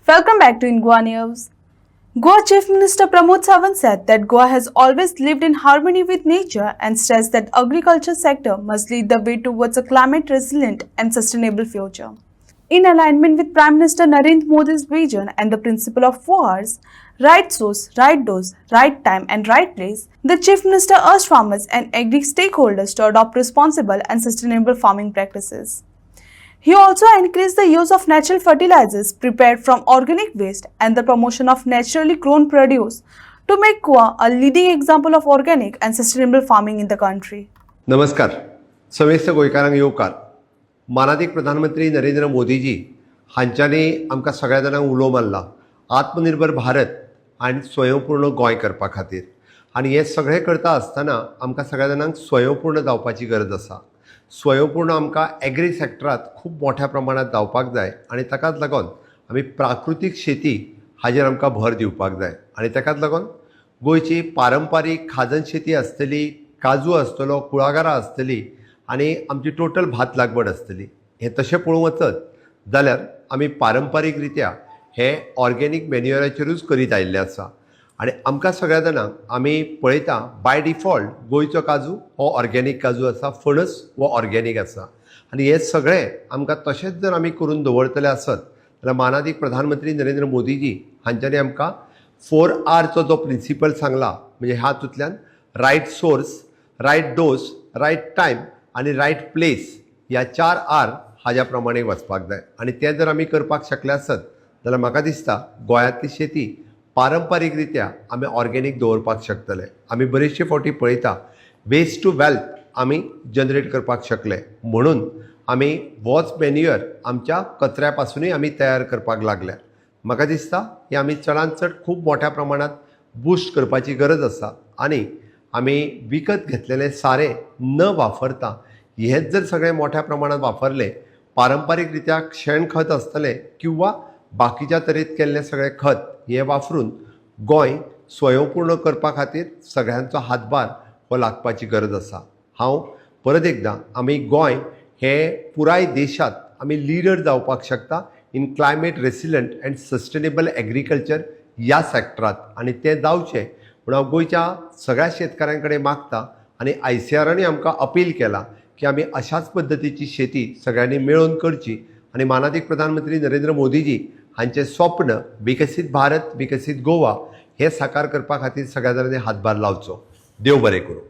Welcome back to Goa News. Goa Chief Minister Pramod Sawant said that Goa has always lived in harmony with nature and stressed that agriculture sector must lead the way towards a climate resilient and sustainable future. In alignment with Prime Minister Narendra Modi's vision and the principle of 4Rs, right source, right dose, right time and right place, the Chief Minister urged farmers and agri stakeholders to adopt responsible and sustainable farming practices. He also encouraged the use of natural fertilizers prepared from organic waste and the promotion of naturally grown produce to make Goa a leading example of organic and sustainable farming in the country. नमस्कार. समेस्त गोंयकारांक येवकार. मानादीक प्रधानमंत्री नरेंद्र मोदीजी हांच्यानी आमकां सगळ्या जाणांक उलो मारला आत्मनिर्भर भारत आनी स्वयंपूर्ण गोंय करपा खातीर. आनी हे सगळें करता आसतना आमकां सगळ्या जाणांक स्वयंपूर्ण जावपाची गरज आसा. स्वयंपूर्ण आमकां एग्री सॅक्टरांत खूब मोठ्या प्रमाणांत जावपाक जाय आनी ताकाच लागून आमी प्राकृतीक शेती हाजेर आमकां भर दिवपाक जाय. आनी ताकाच लागून गोंयची पारंपारीक खाजन शेती आसतली, काजू आसतलो, कुळागरां आसतली आनी आमची टोटल भात लागवड आसतली. हें तशें पळोवंक वचत जाल्यार आमी पारंपारीक रित्या हे ऑर्गेनीक मॅन्युअराचेरूच करीत आयिल्ले आसा. आनी आमकां सगळ्या जाणांक आमी पळयता बाय डिफॉल्ट गोंयचो काजू हो ऑर्गेनीक काजू आसा, फणस हो ऑर्गेनीक आसा. आनी हे सगळें आमकां तशेंच जर आमी करून दवरतले आसत जाल्यार मानादीक प्रधानमंत्री नरेंद्र मोदीजी हांच्यांनी आमकां 4Rचो जो प्रिंसिपल सांगला, म्हणजे हातूंतल्यान right source, right dose, right time आनी रायट प्लेस ह्या 4R हाज्या प्रमाणे वचपाक जाय. आनी तें जर आमी करपाक शकले आसत जाल्यार म्हाका दिसता गोंयांतली शेती पारंपारीक रित्या आमी ऑर्गेनीक दवरपाक शकतले. आमी बरेचशे फावटी पळयता वेस्ट टू वेल्थ आमी जनरेट करपाक शकले म्हणून आमी वॉच मॅन्युअर आमच्या कचऱ्या पासूनय आमी तयार करपाक लागल्या. म्हाका दिसता की आमी चडांत चड खूब मोठ्या प्रमाणांत बुस्ट करपाची गरज आसा आनी आमी विकत घेतलेले सारे न वापरता हेच जर सगळें मोठ्या प्रमाणांत वापरले, पारंपारीक रित्या शेण खत आसतलें किंवा बाकीच्या तरेत केल्लें सगळें खत हे वापरून गोंय स्वयंपूर्ण करपा खातीर सगळ्यांचो हातभार हो लागपाची गरज आसा. हांव परत एकदां आमी गोंय हे पुराय देशांत आमी लिडर जावपाक शकता in climate resilient and sustainable agriculture ह्या सॅक्टरांत. आनी तें जावचें म्हूण हांव गोंयच्या सगळ्या शेतकारां कडेन मागता आनी ICRांनी आमकां अपील केला की आमी अशाच पद्दतीची शेती सगळ्यांनी मेळून करची. आनी मानादीक प्रधानमंत्री नरेंद्र मोदीजी हांचें स्वप्न विकसीत भारत, विकसीत गोवा हे साकार करपा खातीर सगळ्या जाणांनी हातभार लावचो. देव बरें करूं.